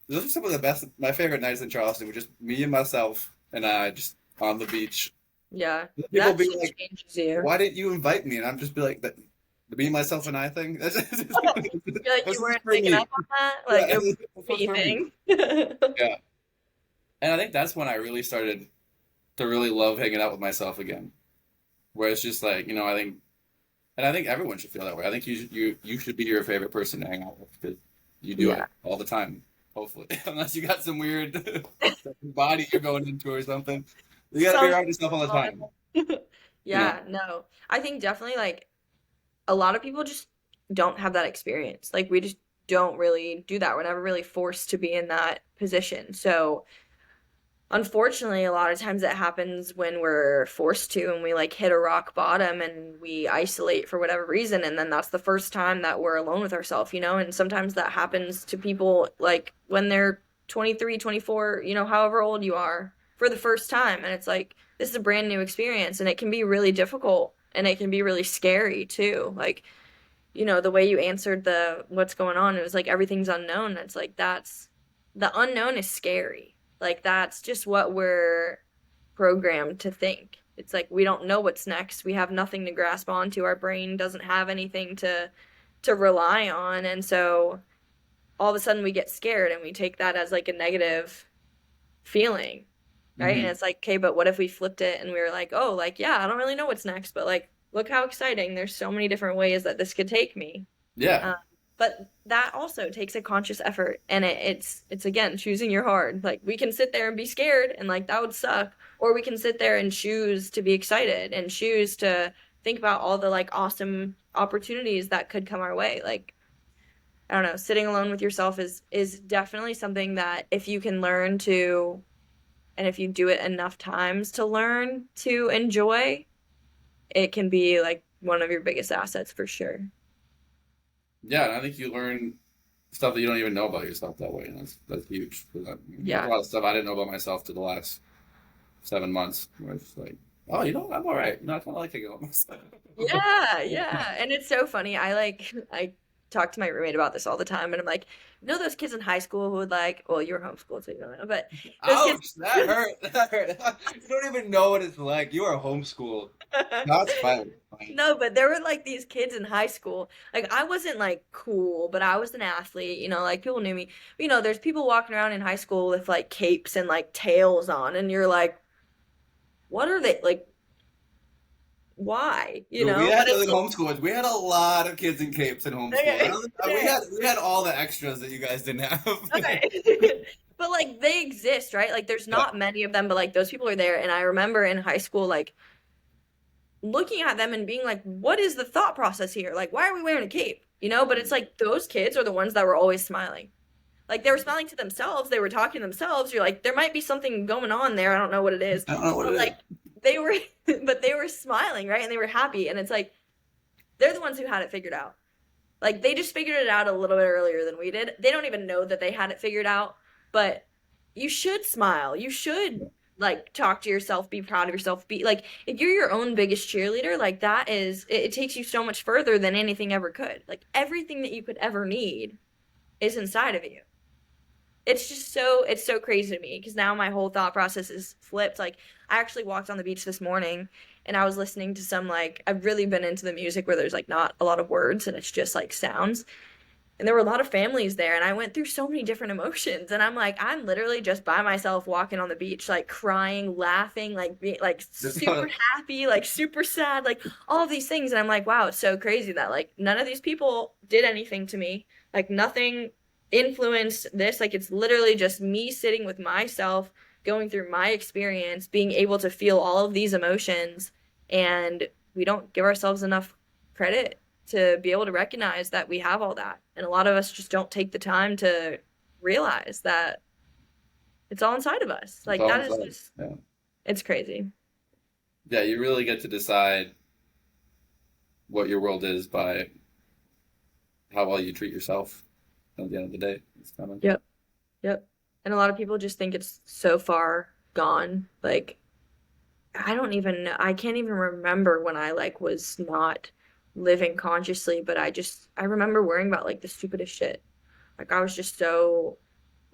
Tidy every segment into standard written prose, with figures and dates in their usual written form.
those are some of the best, my favorite nights in Charleston were just me and myself and I just on the beach. Yeah, People that be shit like, changes you. why didn't you invite me? And I'm just be like, that the me, myself, and I thing. Feel like This you is weren't for picking me. up on that, like Yeah, it was this a was me for me. thing. Yeah. And I think that's when I really started to really love hanging out with myself again. Where it's just like, and I think everyone should feel that way. I think you should be your favorite person to hang out with because you do Yeah. it all the time. Hopefully, unless you got some weird body you're going into or something, you got to be Some around yourself all the time. You know? Yeah, no. I think definitely like a lot of people just don't have that experience. Like we just don't really do that. We're never really forced to be in that position. So unfortunately, a lot of times it happens when we're forced to and we like hit a rock bottom and we isolate for whatever reason. And then that's the first time that we're alone with ourselves, you know? And sometimes that happens to people like when they're 23, 24, you know, however old you are for the first time. And it's like, this is a brand new experience and it can be really difficult and it can be really scary too. Like, you know, the way you answered the what's going on, it was like everything's unknown. It's like that's the unknown is scary. Like that's just what we're programmed to think. It's like we don't know what's next. We have nothing to grasp onto. Our brain doesn't have anything to rely on. And so all of a sudden we get scared and we take that as like a negative feeling, right? And Hmm. it's like, okay, but what if we flipped it and we were like, oh, like, yeah, I don't really know what's next, but like, look how exciting. There's so many different ways that this could take me. Yeah, Um, but that also takes a conscious effort, and it's again choosing your hard. Like we can sit there and be scared, and like that would suck, or we can sit there and choose to be excited and choose to think about all the like awesome opportunities that could come our way. Like I don't know, sitting alone with yourself is definitely something that if you can learn to and if you do it enough times to learn to enjoy, it can be like one of your biggest assets for sure. yeah. And I think you learn stuff that you don't even know about yourself that way, and that's huge. 'Cause there's a Yeah. lot of stuff I didn't know about myself to the last 7 months. Where it's like, oh, I'm all right. I kind of like hanging out with myself. Yeah, yeah. And it's so funny. I talk to my roommate about this all the time and I'm like, you know those kids in high school who would like, well, you were homeschooled, so you don't know, but those kids Ouch! That hurt. That hurt. You don't even know what it's like. You are homeschooled. That's fine. Fine. No, but there were like these kids in high school. Like I wasn't like cool, but I was an athlete, you know, like people knew me. You know, there's people walking around in high school with like capes and like tails on and you're like, what are they like why? You We know? But had it's in homeschoolers. We had a lot of kids in capes in homeschool. I okay. don't think, Okay. we had all the extras that you guys didn't have. Okay. But like they exist, right? Like there's Yeah. not many of them, but like those people are there. And I remember in high school, like looking at them and being like, what is the thought process here? Like, why are we wearing a cape? You know, but it's like those kids are the ones that were always smiling. Like they were smiling to themselves, they were talking to themselves. You're like, there might be something going on there. I don't know what it is. I don't know what But it is. like they were but they were smiling, right? And they were happy. And it's like they're the ones who had it figured out. Like they just figured it out a little bit earlier than we did. They don't even know that they had it figured out, but you should smile. You should like talk to yourself, be proud of yourself, be like if you're your own biggest cheerleader, like that is it takes you so much further than anything ever could. Like everything that you could ever need is inside of you. It's so crazy to me because now my whole thought process is flipped. Like I actually walked on the beach this morning and I was listening to some like I've really been into the music where there's like not a lot of words and it's just like sounds. And there were a lot of families there and I went through so many different emotions and I'm like I'm literally just by myself walking on the beach like crying, laughing, like being like Just super happy, like super sad, like all of these things and I'm like wow, it's so crazy that like none of these people did anything to me. Like nothing influenced this. Like it's literally just me sitting with myself, going through my experience, being able to feel all of these emotions. And we don't give ourselves enough credit to be able to recognize that we have all that. And a lot of us just don't take the time to realize that it's all inside of us. it's Like all that is inside. just, Yeah. it's crazy. Yeah, you really get to decide what your world is by how well you treat yourself at the end of the day. It's kind of Yep. Yep. And a lot of people just think it's so far gone. Like I don't even know. I can't even remember when I like was not living consciously, but I remember worrying about like the stupidest shit. Like I was just so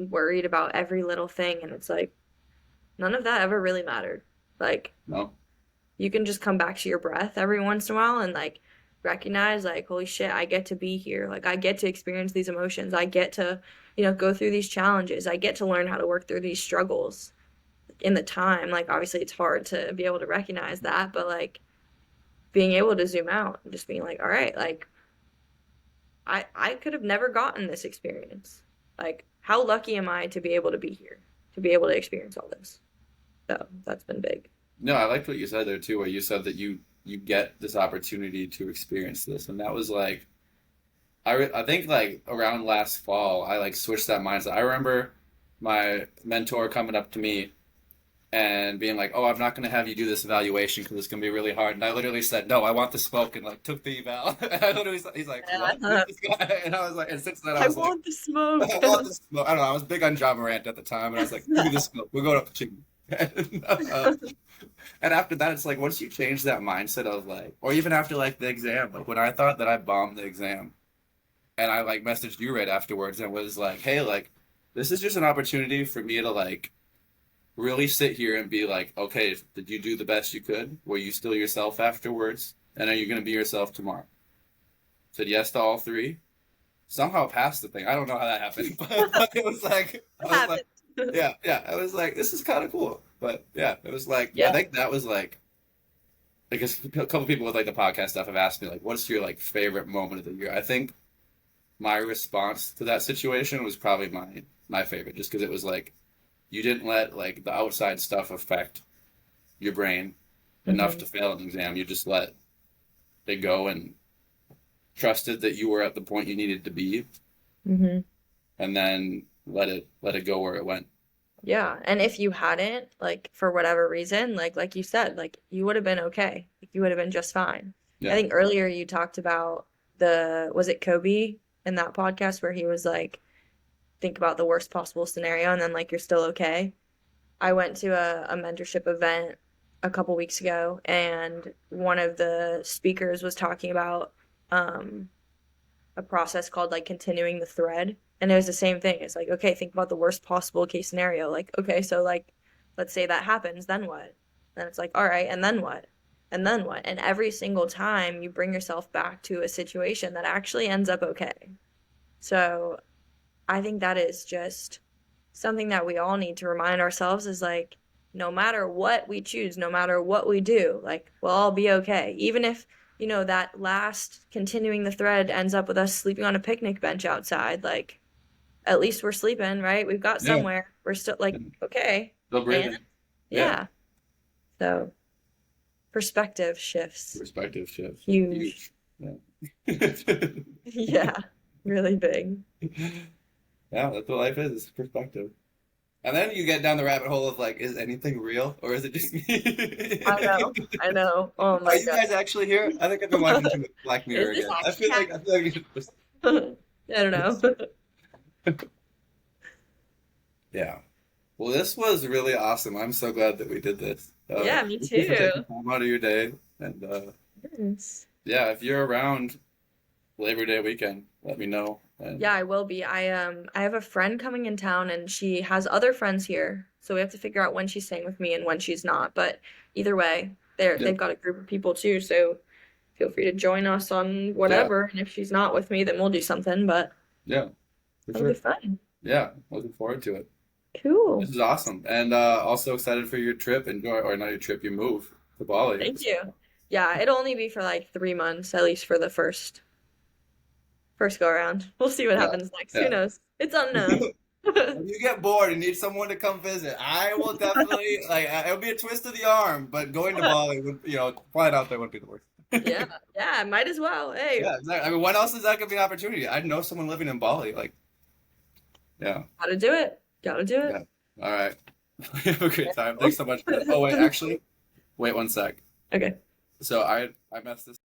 worried about every little thing, and it's like none of that ever really mattered. Like No. you can just come back to your breath every once in a while and like recognize like holy shit, I get to be here. Like I get to experience these emotions. I get to, go through these challenges. I get to learn how to work through these struggles in the time. Like obviously it's hard to be able to recognize that, but like being able to zoom out and just being like, all right, like I could have never gotten this experience. Like how lucky am I to be able to be here, to be able to experience all this? So that's been big. No, I liked what you said there too, where you said that you get this opportunity to experience this, and that was like I think like around last fall, I like switched that mindset. I remember my mentor coming up to me and being like, "Oh, I'm not going to have you do this evaluation because it's going to be really hard." And I literally said, "No, I want the smoke," and like took the eval. And I literally, he's like, "What?" Yeah. This guy? And I was like, and since then I I was like, want the smoke. "I want the smoke." I don't know. I was big on John Morant at the time, and I was like, "Give me the smoke. We're going up the chicken." And after that, it's like once you change that mindset of like, or even after like the exam, like when I thought that I bombed the exam, and I like messaged you right afterwards and was like, "Hey, like, this is just an opportunity for me to like really sit here and be like, okay, did you do the best you could? Were you still yourself afterwards? And are you going to be yourself tomorrow?" Said yes to all three. Somehow passed the thing. I don't know how that happened, but it was like, It I was like, happened. yeah, yeah. I was like, this is kind of cool. But yeah, it was like, I Yeah. think that was like, because a couple people with like the podcast stuff have asked me like, what's your like favorite moment of the year? I think my response to that situation was probably my favorite, just because it was like you didn't let like the outside stuff affect your brain enough Hmm. to fail an exam. You just let it go and trusted that you were at the point you needed to be, Hmm. and then let it go where it went. Yeah. And if you hadn't, like for whatever reason, like you said, like you would have been okay. Like, you would have been just fine. I Yeah, think earlier you talked about was it Kobe in that podcast where he was like, think about the worst possible scenario and then like you're still okay. I went to a mentorship event a couple weeks ago, and one of the speakers was talking about um, a process called like continuing the thread. And it was the same thing. It's like, okay, think about the worst possible case scenario. Like, okay, so like, let's say that happens, then what? Then it's like, all right, and then what? And then what? And every single time you bring yourself back to a situation that actually ends up okay. So I think that is just something that we all need to remind ourselves is like, no matter what we choose, no matter what we do, like, we'll all be okay. Even if, that last continuing the thread ends up with us sleeping on a picnic bench outside, like, at least we're sleeping, right? We've got yeah. somewhere. We're still like, okay. Still And breathing. Yeah, yeah. So perspective shifts. perspective shift. Huge. Huge. Yeah. Yeah. Really big. Yeah, that's what life is perspective. And then you get down the rabbit hole of like, is anything real or is it just me? I know. I know. Oh Are my you guys actually here? I think I've been watching too much Black Mirror Is this again. actually I feel like happening? I don't know. yeah. Well, this was really awesome. I'm so glad that we did this. Yeah, me Thank you for too. taking time out of your day. And Yes. yeah, if you're around Labor Day weekend, let me know. And Yeah, I will be. I have a friend coming in town and she has other friends here. So we have to figure out when she's staying with me and when she's not. But either way, yeah, they've got a group of people too, so feel free to join us on yeah, whatever. And if she's not with me, then we'll do something, but yeah, for it'll be sure. fun. Yeah, looking forward to it. This Cool. is awesome. And also excited for your trip and or not your trip, your move to Bali. Thank you. Yeah, it'll only be for like 3 months, at least for the first go around. We'll see what Yeah, happens next. Who yeah. knows? It's unknown. If you get bored and need someone to come visit, I will definitely like. It'll be a twist of the arm, but going to Bali would, flying out there wouldn't be the worst. Yeah, yeah, might as well. Hey, Yeah, exactly. I mean, when else is that gonna be an opportunity? I know someone living in Bali. Like, yeah, gotta do it. Gotta do yeah. it. All right. Have a great time. Thanks so much. Oh wait, actually, wait one sec. Okay. So I messed this.